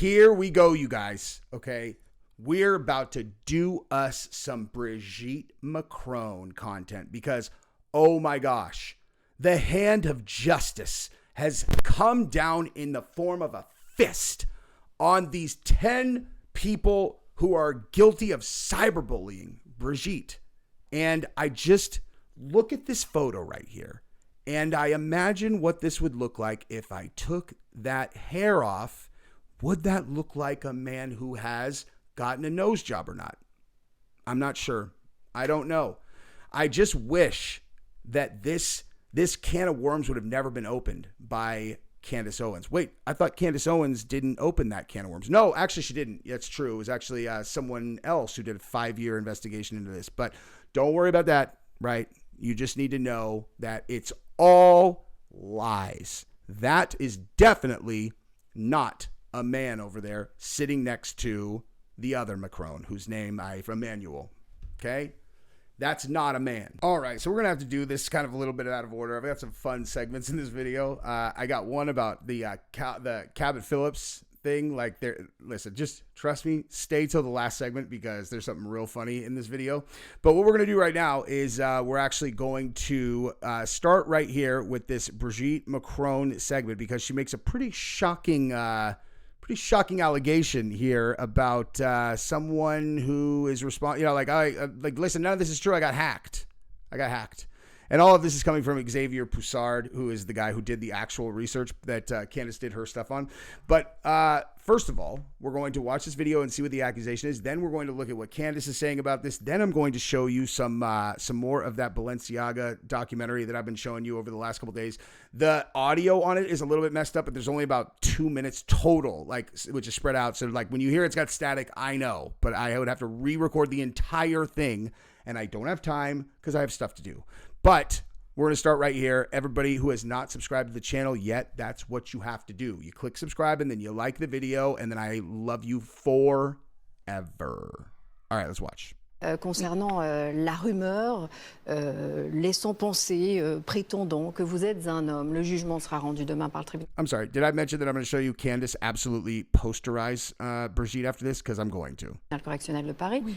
here we go, you guys. Okay. We're about to do us some Brigitte Macron content because, oh my gosh, the hand of justice has come down in the form of a fist on these 10 people who are guilty of cyberbullying Brigitte. And I just look at this photo right here, and I imagine what this would look like if I took that hair off. Would that look like a man who has gotten a nose job or not? I'm not sure. I don't know. I just wish that this can of worms would have never been opened by Candace Owens. Wait, I thought Candace Owens didn't open that can of worms. No, actually she didn't. That's true. It was actually someone else who did a 5-year investigation into this. But don't worry about that, right? You just need to know that it's all lies. That is definitely not a man over there sitting next to the other Macron, whose name Emmanuel. Okay? That's not a man. All right, so we're going to have to do this kind of a little bit out of order. I've got some fun segments in this video. I got one about the Cabot Phillips thing. Like, listen, just trust me, stay till the last segment because there's something real funny in this video. But what we're going to do right now is we're actually going to start right here with this Brigitte Macron segment because she makes a pretty shocking allegation here about someone who is listen, none of this is true. I got hacked. And all of this is coming from Xavier Poussard, who is the guy who did the actual research that Candace did her stuff on. But first of all, we're going to watch this video and see what the accusation is. Then we're going to look at what Candace is saying about this. Then I'm going to show you some more of that Balenciaga documentary that I've been showing you over the last couple days. The audio on it is a little bit messed up, but there's only about 2 minutes total, which is spread out. So when you hear it's got static, I know, but I would have to re-record the entire thing, and I don't have time because I have stuff to do. But we're going to start right here. Everybody who has not subscribed to the channel yet, that's what you have to do. You click subscribe and then you like the video, and then I love you forever. All right, let's watch. Concernant la rumeur, laissons penser, prétendons que vous êtes un homme. Le jugement sera rendu demain par le tribunal. I'm sorry, did I mention that I'm going to show you Candace absolutely posterize Brigitte after this? Because I'm going to. Correctionnel de Paris. Oui.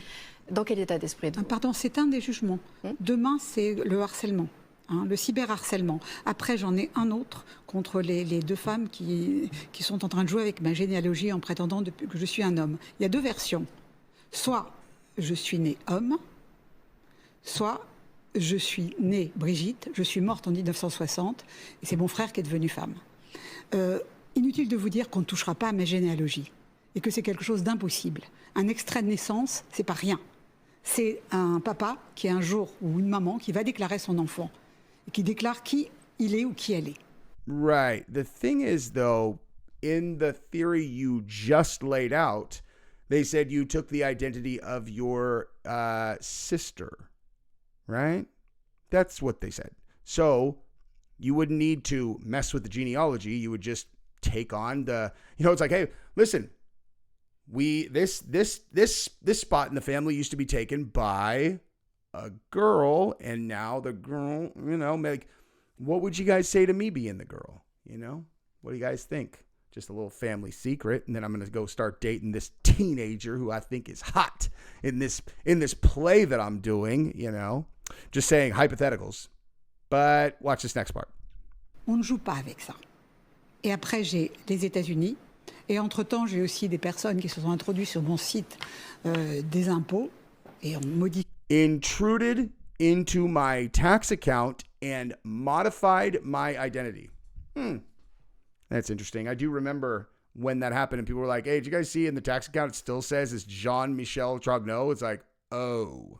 Dans quel état d'esprit êtes-vous? Pardon, c'est un des jugements. Demain, c'est le harcèlement, le cyberharcèlement. Après, j'en ai un autre contre les deux femmes qui sont en train de jouer avec ma généalogie en prétendant que je suis un homme. Il y a deux versions. Soit je suis née homme, soit je suis née Brigitte, je suis morte en 1960, et c'est mon frère qui est devenu femme. Inutile de vous dire qu'on ne touchera pas à ma généalogie, et que c'est quelque chose d'impossible. Un extrait de naissance, c'est pas rien. C'est un papa qui un jour, ou une maman, qui va déclarer son enfant, et qui déclare qui il est ou qui elle est. Right. The thing is, though, in the theory you just laid out, they said you took the identity of your sister, right? That's what they said. So you wouldn't need to mess with the genealogy. You would just take on it's like, hey, listen, this spot in the family used to be taken by a girl, and now the girl, what would you guys say to me being the girl? What do you guys think? Just a little family secret, and then I'm going to go start dating this teenager who I think is hot in this play that I'm doing, Just saying hypotheticals. But watch this next part. On ne joue pas avec ça. Et après, j'ai les États-Unis. Et entre-temps, j'ai aussi des personnes qui se sont introduites sur mon site des impôts et on modifie. Intruded into my tax account and modified my identity. That's interesting. I do remember when that happened and people were like, hey, did you guys see in the tax account it still says it's Jean-Michel Trogneau? It's like, oh.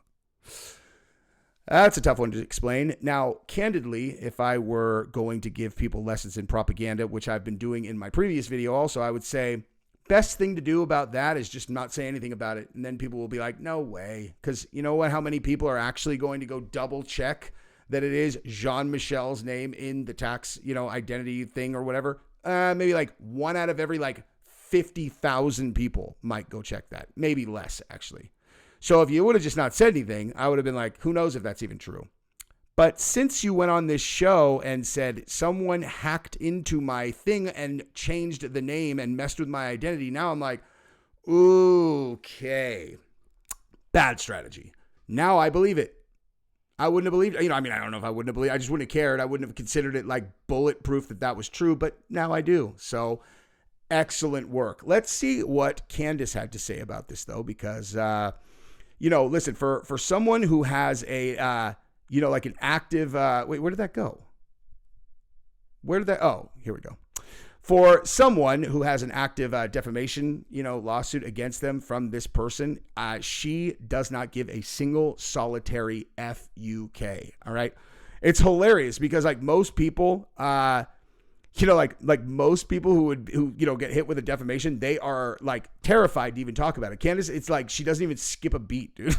That's a tough one to explain. Now, candidly, if I were going to give people lessons in propaganda, which I've been doing in my previous video also, I would say best thing to do about that is just not say anything about it. And then people will be like, no way. Because you know what? How many people are actually going to go double check that it is Jean-Michel's name in the tax, identity thing or whatever? Maybe like 1 out of every 50,000 people might go check that. Maybe less, actually. So if you would have just not said anything, I would have been like, who knows if that's even true. But since you went on this show and said someone hacked into my thing and changed the name and messed with my identity, now I'm like, okay, bad strategy. Now I believe it. I wouldn't have believed, I don't know if I wouldn't have believed, I just wouldn't have cared. I wouldn't have considered it like bulletproof that was true, but now I do. So excellent work. Let's see what Candace had to say about this though, because, listen, for someone who has a, like an active, wait, where did that go? Oh, here we go. For someone who has an active defamation, lawsuit against them from this person, she does not give a single solitary FUK. All right. It's hilarious because like most people, like most people who get hit with a defamation, they are like terrified to even talk about it. Candace, it's like she doesn't even skip a beat, dude.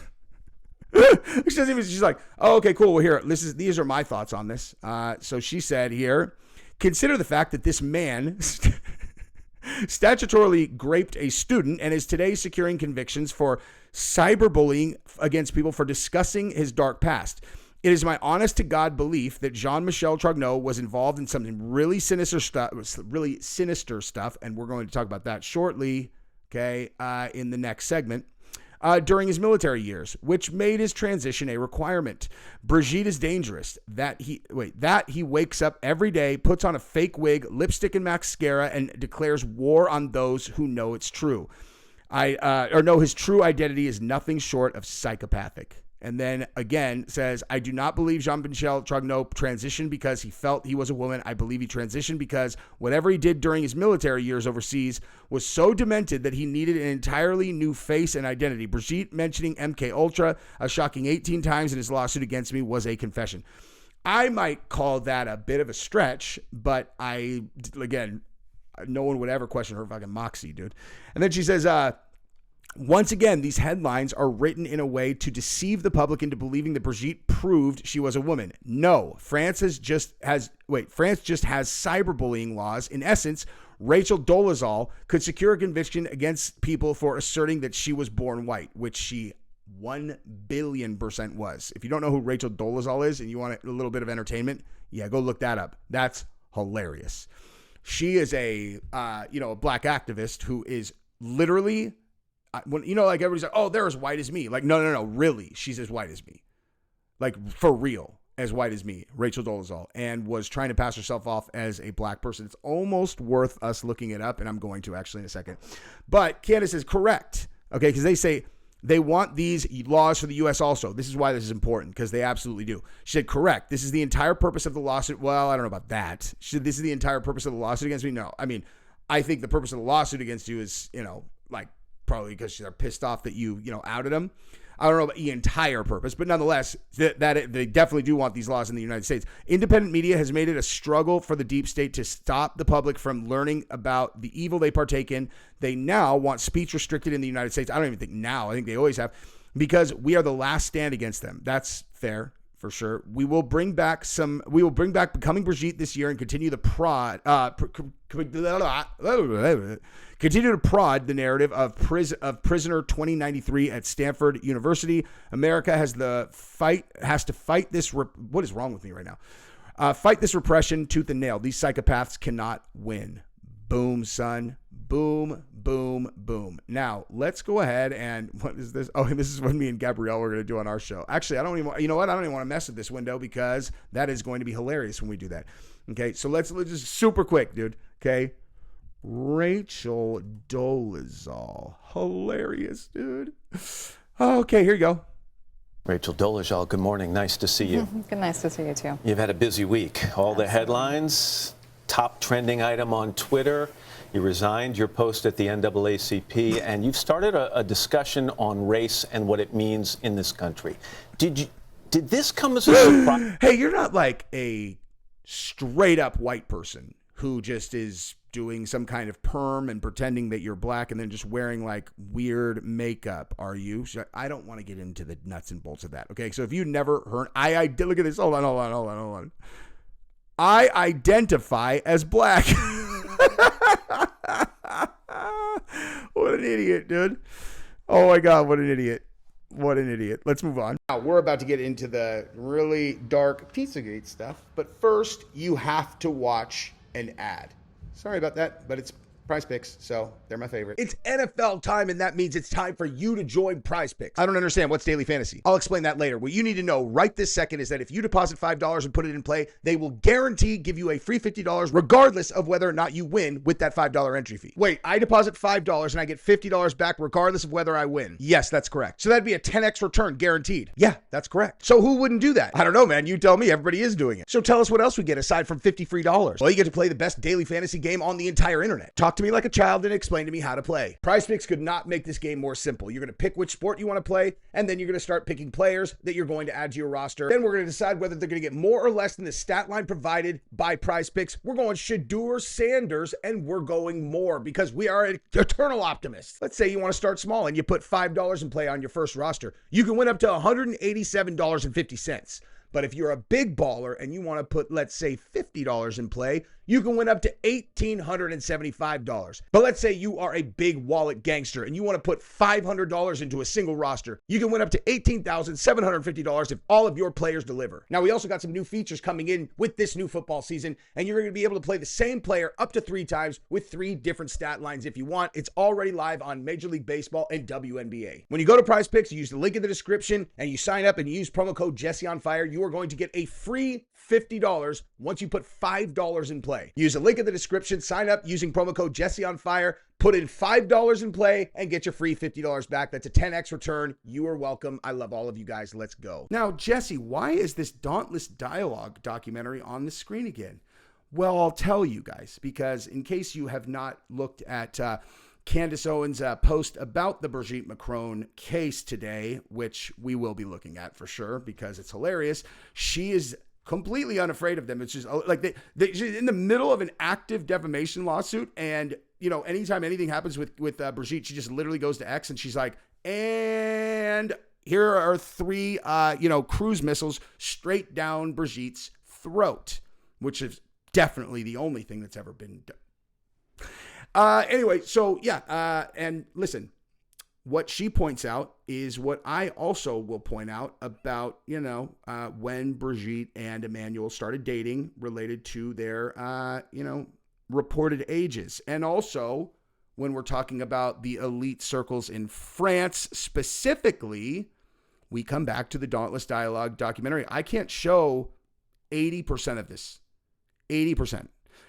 She's like, oh, okay, cool. Well, here, these are my thoughts on this. So she said here, consider the fact that this man statutorily raped a student and is today securing convictions for cyberbullying against people for discussing his dark past. It is my honest to God belief that Jean-Michel Trogneau was involved in something really sinister stuff, and we're going to talk about that shortly, okay, in the next segment. During his military years, which made his transition a requirement. Brigitte is dangerous. That he wakes up every day, puts on a fake wig, lipstick and mascara, and declares war on those who know it's true. Know his true identity is nothing short of psychopathic. And then again says, I do not believe Jean-Michel Trogneau transitioned because he felt he was a woman. I believe he transitioned because whatever he did during his military years overseas was so demented that he needed an entirely new face and identity. Brigitte mentioning MK Ultra a shocking 18 times in his lawsuit against me was a confession. I might call that a bit of a stretch, but again, no one would ever question her fucking moxie, dude. And then she says, once again, these headlines are written in a way to deceive the public into believing that Brigitte proved she was a woman. No, France just has cyberbullying laws. In essence, Rachel Dolezal could secure a conviction against people for asserting that she was born white, which she 1,000,000,000% was. If you don't know who Rachel Dolezal is and you want a little bit of entertainment, yeah, go look that up. That's hilarious. She is a black activist who is literally, like everybody's like, oh, they're as white as me. Like, no, really, she's as white as me. Like, for real, as white as me, Rachel Dolezal, and was trying to pass herself off as a black person. It's almost worth us looking it up, and I'm going to actually in a second. But Candace is correct, okay, because they say they want these laws for the U.S. also. This is why this is important, because they absolutely do. She said, correct. This is the entire purpose of the lawsuit. Well, I don't know about that. She said, this is the entire purpose of the lawsuit against me. No, I mean, I think the purpose of the lawsuit against you is, probably because they're pissed off that you outed them. I don't know about the entire purpose, but nonetheless, that they definitely do want these laws in the United States. Independent media has made it a struggle for the deep state to stop the public from learning about the evil they partake in. They now want speech restricted in the United States. I don't even think now. I think they always have, because we are the last stand against them. That's fair. For sure. We will bring back Becoming Brigitte this year and continue to prod the narrative of Prisoner 2093 at Stanford University. America has to fight this. What is wrong with me right now? Fight this repression tooth and nail. These psychopaths cannot win. Boom, son. Boom, boom, boom. Now, let's go ahead and, what is this? Oh, this is what me and Gabrielle were going to do on our show. Actually, I don't even want to mess with this window because that is going to be hilarious when we do that. Okay, so let's just super quick, dude. Okay. Rachel Dolezal. Hilarious, dude. Okay, here you go. Rachel Dolezal, good morning. Nice to see you. Good, nice to see you too. You've had a busy week. All the headlines, top trending item on Twitter. You resigned your post at the NAACP, and you've started a discussion on race and what it means in this country. Did this come as a surprise? Hey, you're not like a straight up white person who just is doing some kind of perm and pretending that you're black and then just wearing like weird makeup, are you? I don't want to get into the nuts and bolts of that. Okay, so if you never heard, I did look at this. Hold on. I identify as black. What an idiot, dude. Oh my God, what an idiot. What an idiot. Let's move on. Now, we're about to get into the really dark PIZZAGATE stuff, but first, you have to watch an ad. Sorry about that, but it's PrizePicks, so they're my favorite. It's NFL time, and that means it's time for you to join PrizePicks. I don't understand what's daily fantasy. I'll explain that later. What you need to know right this second is that if you deposit $5 and put it in play, they will guarantee give you a free $50 regardless of whether or not you win with that $5 entry fee. Wait, I deposit $5 and I get $50 back regardless of whether I win. Yes, that's correct. So that'd be a 10x return guaranteed. Yeah, that's correct. So who wouldn't do that? I don't know, man. You tell me. Everybody is doing it. So tell us what else we get aside from $50 free. Well, you get to play the best daily fantasy game on the entire internet. Talk to me like a child and explain to me how to play. PrizePicks could not make this game more simple. You're going to pick which sport you want to play, and then you're going to start picking players that you're going to add to your roster. Then we're going to decide whether they're going to get more or less than the stat line provided by PrizePicks. We're going Shedeur Sanders, and we're going more because we are eternal optimists. Let's say you want to start small and you put $5 in play on your first roster. You can win up to $187.50. But if you're a big baller and you want to put, let's say, $50 in play, you can win up to $1,875. But let's say you are a big wallet gangster and you want to put $500 into a single roster. You can win up to $18,750 if all of your players deliver. Now, we also got some new features coming in with this new football season, and you're going to be able to play the same player up to 3 times with 3 different stat lines if you want. It's already live on Major League Baseball and WNBA. When you go to PrizePicks, you use the link in the description and you sign up and you use promo code JesseOnFire, you are going to get a free $50 once you put $5 in play. Use the link in the description, sign up using promo code JesseOnFire, put in $5 in play, and get your free $50 back. That's a 10x return. You are welcome. I love all of you guys. Let's go. Now, Jesse, why is this Dauntless Dialogue documentary on the screen again? Well, I'll tell you guys, because in case you have not looked at Candace Owens' post about the Brigitte Macron case today, which we will be looking at for sure because it's hilarious. She is completely unafraid of them. It's just like she's in the middle of an active defamation lawsuit, and anytime anything happens with Brigitte, she just literally goes to X and she's like, and here are 3 cruise missiles straight down Brigitte's throat, which is definitely the only thing that's ever been done. Anyway, so yeah, and listen, what she points out is what I also will point out about, when Brigitte and Emmanuel started dating related to their, reported ages. And also when we're talking about the elite circles in France specifically, we come back to the Dauntless Dialogue documentary. I can't show 80% of this, 80%.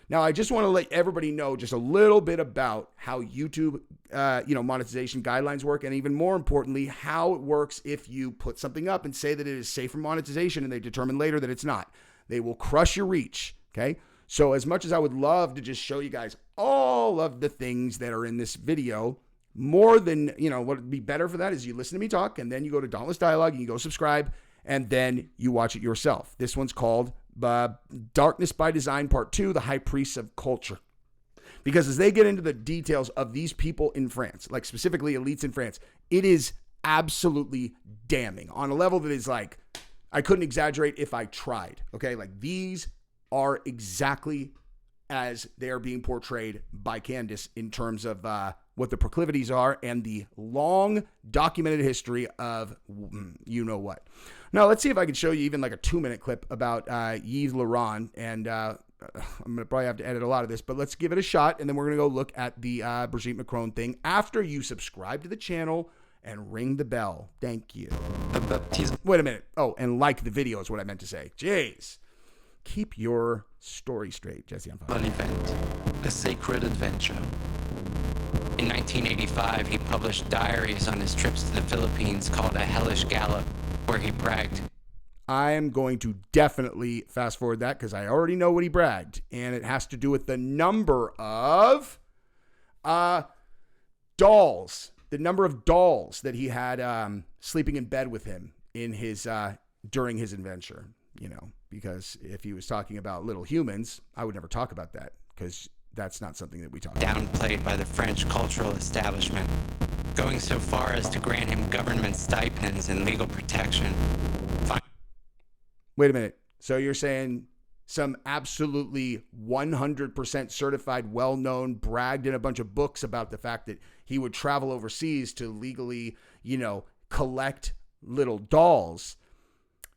Now, I just want to let everybody know just a little bit about how YouTube, monetization guidelines work, and even more importantly, how it works if you put something up and say that it is safe for monetization and they determine later that it's not. They will crush your reach, okay? So as much as I would love to just show you guys all of the things that are in this video, more than, what would be better for that is you listen to me talk, and then you go to Dauntless Dialogue, and you go subscribe, and then you watch it yourself. This one's called Darkness by Design Part 2, The High Priests of Culture. Because as they get into the details of these people in France, like specifically elites in France, it is absolutely damning on a level that is like, I couldn't exaggerate if I tried. Okay. Like these are exactly as they're being portrayed by Candace in terms of what the proclivities are and the long documented history of you know what. Now, let's see if I can show you even like a 2-minute clip about Yves Laurent. And I'm going to probably have to edit a lot of this, but let's give it a shot. And then we're going to go look at the Brigitte Macron thing after you subscribe to the channel and ring the bell. Thank you. Wait a minute. Oh, and like the video is what I meant to say. Jeez. Keep your story straight, Jesse. I'm fine. An event, a sacred adventure. In 1985, he published diaries on his trips to the Philippines called A Hellish Gallop, where he bragged. I am going to definitely fast forward that because I already know what he bragged, and it has to do with the number of dolls, the number of dolls that he had sleeping in bed with him in his during his adventure. Because if he was talking about little humans, I would never talk about that because that's not something that we talk about. Downplayed by the French cultural establishment, going so far as to grant him government stipends and legal protection. Wait a minute. So you're saying some absolutely 100% certified, well-known, bragged in a bunch of books about the fact that he would travel overseas to legally, collect little dolls.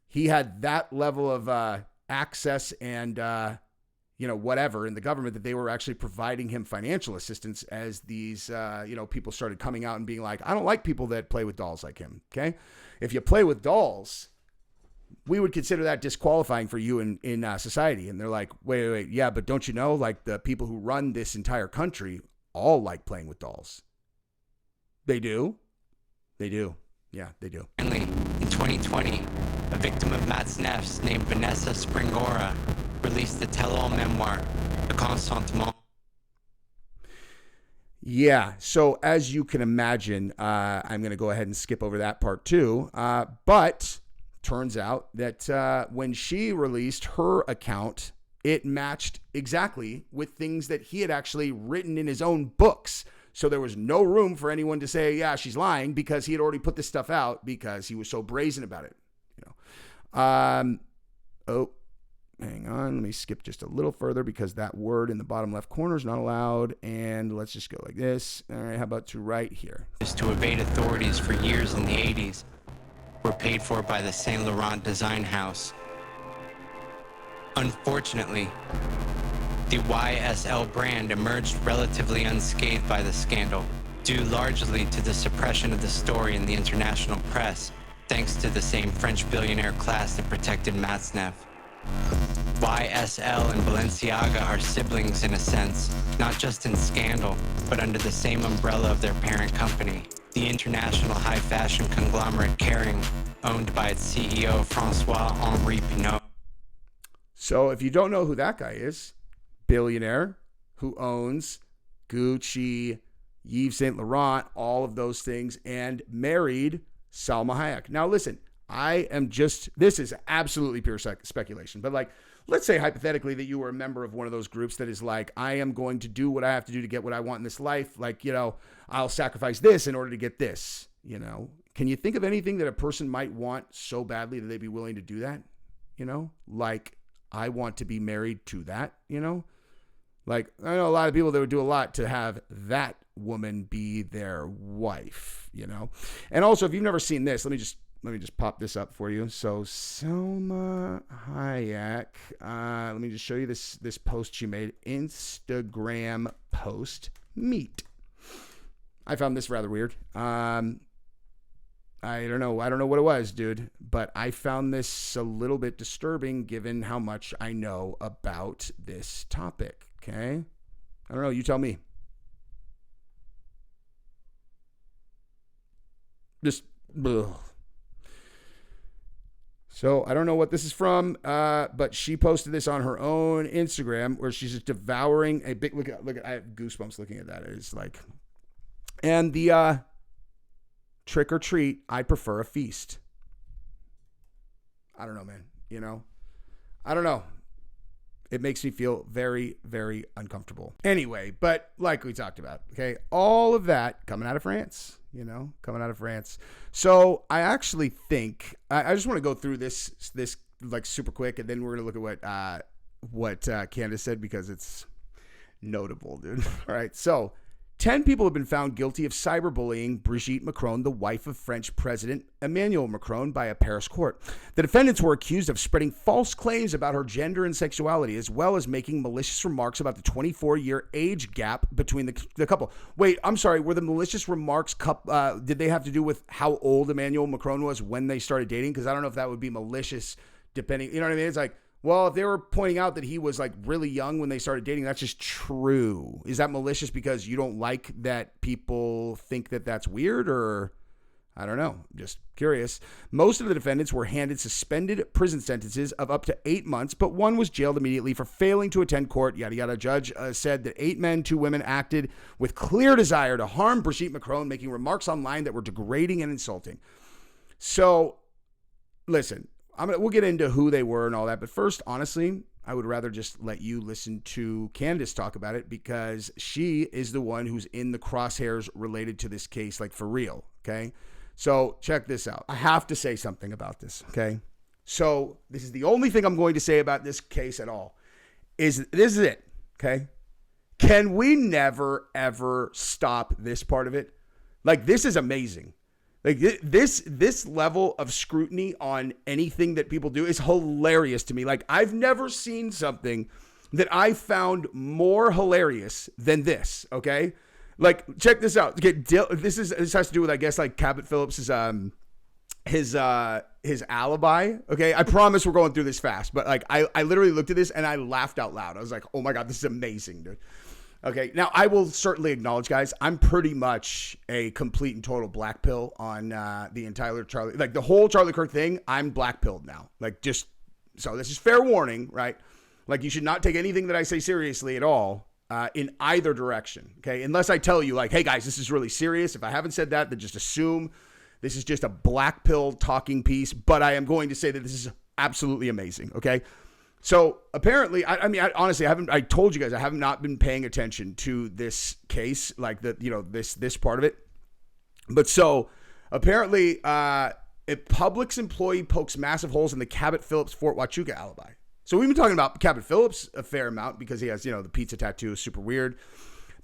He had that level of access and, whatever in the government that they were actually providing him financial assistance as these, people started coming out and being like, I don't like people that play with dolls like him. Okay. If you play with dolls, we would consider that disqualifying for you in society. And they're like, wait. Yeah. But don't you know, like the people who run this entire country all like playing with dolls. They do. Yeah, they do. Finally, in 2020, a victim of Matt's nefts named Vanessa Springora released the tell-all memoir, The Consentement. Yeah, so as you can imagine, I'm going to go ahead and skip over that part too. But turns out that when she released her account, it matched exactly with things that he had actually written in his own books. So there was no room for anyone to say, yeah, she's lying, because he had already put this stuff out because he was so brazen about it. Hang on. Let me skip just a little further because that word in the bottom left corner is not allowed. And let's just go like this. All right. How about to right here? Just to evade authorities for years in the 80s were paid for by the Saint Laurent design house. Unfortunately, the YSL brand emerged relatively unscathed by the scandal, due largely to the suppression of the story in the international press, thanks to the same French billionaire class that protected Matzneff. YSL and Balenciaga are siblings in a sense, not just in scandal, but under the same umbrella of their parent company, the international high fashion conglomerate Kering, owned by its CEO François-Henri Pinault. So if you don't know who that guy is, billionaire who owns Gucci, Yves Saint Laurent, all of those things, and married Salma Hayek. Now listen, this is absolutely pure speculation, but like, let's say hypothetically that you were a member of one of those groups that is like, I am going to do what I have to do to get what I want in this life. Like, I'll sacrifice this in order to get this, Can you think of anything that a person might want so badly that they'd be willing to do that? Like, I want to be married to that, Like, I know a lot of people that would do a lot to have that woman be their wife, And also, if you've never seen this, let me just pop this up for you. So Salma Hayek, let me just show you this post she made, Instagram post, meet. I found this rather weird. I don't know what it was, dude, but I found this a little bit disturbing given how much I know about this topic. Okay. I don't know. You tell me. Just, ugh. So I don't know what this is from, but she posted this on her own Instagram where she's just devouring a big, look at, I have goosebumps looking at that. It's like, and the, trick or treat, I prefer a feast. I don't know, man. I don't know. It makes me feel very, very uncomfortable. Anyway, but like we talked about, okay, all of that coming out of France, coming out of France. So I actually think, I just want to go through this like super quick, and then we're going to look at what Candace said because it's notable, dude. All right. So 10 people have been found guilty of cyberbullying Brigitte Macron, the wife of French President Emmanuel Macron, by a Paris court. The defendants were accused of spreading false claims about her gender and sexuality, as well as making malicious remarks about the 24-year age gap between the couple. Wait, I'm sorry. Were the malicious remarks, did they have to do with how old Emmanuel Macron was when they started dating? Because I don't know if that would be malicious, depending. You know what I mean? It's like, well, if they were pointing out that he was like really young when they started dating, that's just true. Is that malicious because you don't like that people think that that's weird, or I don't know. Just curious. Most of the defendants were handed suspended prison sentences of up to 8 months, but one was jailed immediately for failing to attend court. Yada yada. Judge said that 8 men, 2 women acted with clear desire to harm Brigitte Macron, making remarks online that were degrading and insulting. So, listen. We'll get into who they were and all that. But first, honestly, I would rather just let you listen to Candace talk about it because she is the one who's in the crosshairs related to this case, like for real. Okay. So check this out. I have to say something about this. Okay. So this is the only thing I'm going to say about this case at all. This is it. Okay. Can we never, ever stop this part of it? Like, this is amazing. Like this level of scrutiny on anything that people do is hilarious to me. Like I've never seen something that I found more hilarious than this. Okay, like check this out. Okay, this has to do with, I guess, like Cabot Phillips's his alibi. Okay, I promise we're going through this fast, but like I literally looked at this and I laughed out loud. I was like, oh my god, this is amazing, dude. Okay, now I will certainly acknowledge, guys, I'm pretty much a complete and total black pill on the entire Charlie, like the whole Charlie Kirk thing. I'm black pilled now. Like, just so this is fair warning, right? Like, you should not take anything that I say seriously at all in either direction. Okay, unless I tell you, like, hey guys, this is really serious. If I haven't said that, then just assume this is just a black pill talking piece. But I am going to say that this is absolutely amazing. Okay. So apparently, I mean, honestly, I told you guys, I have not been paying attention to this case, like this part of it. But so apparently, a Publix employee pokes massive holes in the Cabot Phillips Fort Huachuca alibi. So we've been talking about Cabot Phillips a fair amount because he has, the pizza tattoo is super weird.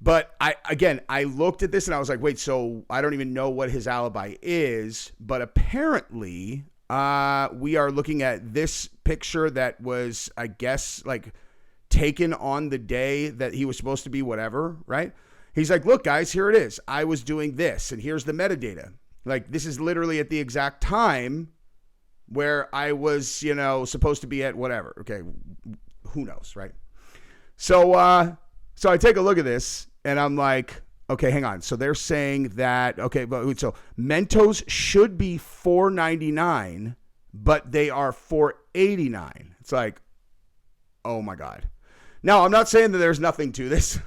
But I looked at this and I was like, wait, so I don't even know what his alibi is. But apparently, we are looking at this picture that was, I guess, like taken on the day that he was supposed to be whatever, right? He's like, look, guys, here it is. I was doing this, and here's the metadata. Like, this is literally at the exact time where I was, supposed to be at whatever. Okay, who knows, right? So I take a look at this, and I'm like, okay, hang on. So they're saying that, okay, but so Mentos should be $4.99, but they are $4.89. It's like, oh my God. Now, I'm not saying that there's nothing to this.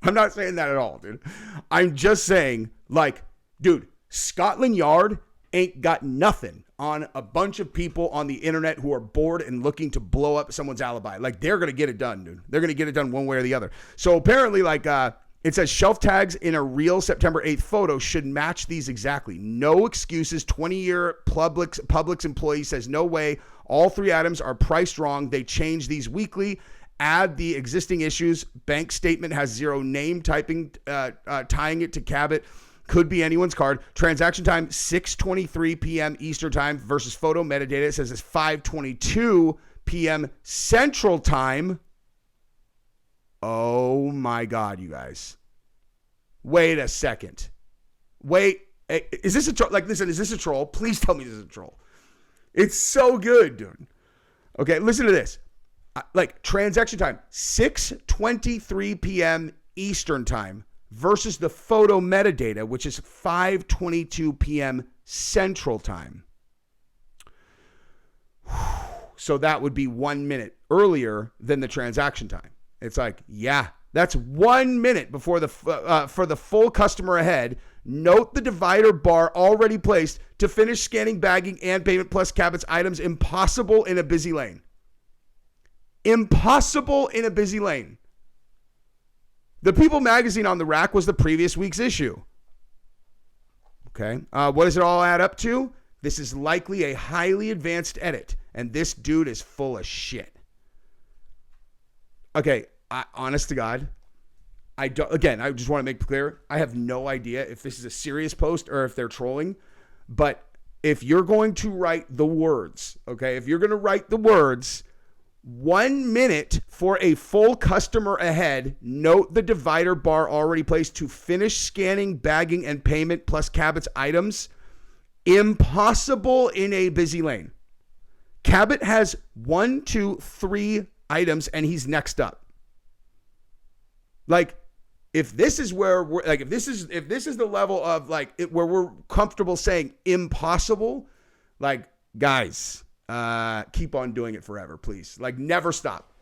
I'm not saying that at all, dude. I'm just saying, like, dude, Scotland Yard ain't got nothing on a bunch of people on the internet who are bored and looking to blow up someone's alibi. Like, they're going to get it done, dude. They're going to get it done one way or the other. So apparently, like, it says shelf tags in a real September 8th photo should match these exactly. No excuses. 20-year Publix employee says, no way. All three items are priced wrong. They change these weekly. Add the existing issues. Bank statement has zero name tying it to Cabot. Could be anyone's card. Transaction time, 6:23 p.m. Eastern time versus photo metadata. It says it's 5:22 p.m. Central time. Oh my God, you guys. Wait a second. Wait. Is this a troll? Like, listen, is this a troll? Please tell me this is a troll. It's so good, dude. Okay, listen to this. Like, transaction time, 6:23 p.m. Eastern time versus the photo metadata, which is 5:22 p.m. Central time. So that would be 1 minute earlier than the transaction time. It's like, yeah, that's 1 minute before for the full customer ahead. Note the divider bar already placed to finish scanning, bagging, and payment plus Cabot's items. Impossible in a busy lane. Impossible in a busy lane. The People magazine on the rack was the previous week's issue. Okay. What does it all add up to? This is likely a highly advanced edit, and this dude is full of shit. Okay, honest to God, I just want to make clear, I have no idea if this is a serious post or if they're trolling, but if you're going to write the words, okay, if you're going to write the words, 1 minute for a full customer ahead, note the divider bar already placed to finish scanning, bagging, and payment plus Cabot's items, impossible in a busy lane. Cabot has 1, 2, 3 items, and he's next up. Like, if this is where we're like, if this is the level of like where we're comfortable saying impossible, like, guys, keep on doing it forever, please. Like, never stop,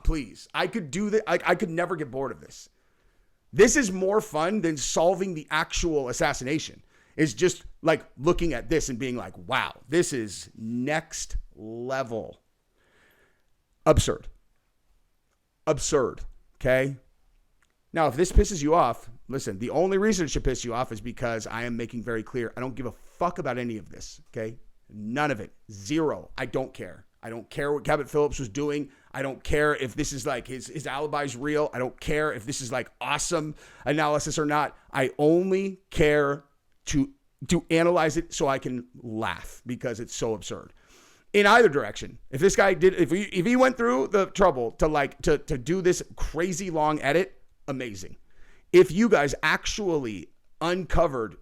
please. I could do that. I could never get bored of this. This is more fun than solving the actual assassination. It's just like looking at this and being like, wow, this is next level. Absurd. Okay. Now, if this pisses you off, listen, the only reason it should piss you off is because I am making very clear, I don't give a fuck about any of this. Okay. None of it. Zero. I don't care. I don't care what Cabot Phillips was doing. I don't care if this is like his alibi's real. I don't care if this is like awesome analysis or not. I only care to analyze it so I can laugh because it's so absurd. In either direction, if this guy did, if he went through the trouble to do this crazy long edit, amazing. If you guys actually uncovered,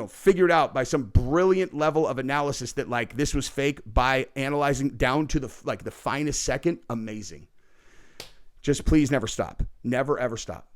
figured out by some brilliant level of analysis that this was fake by analyzing down to the finest second, amazing. Just please never stop. Never, ever stop.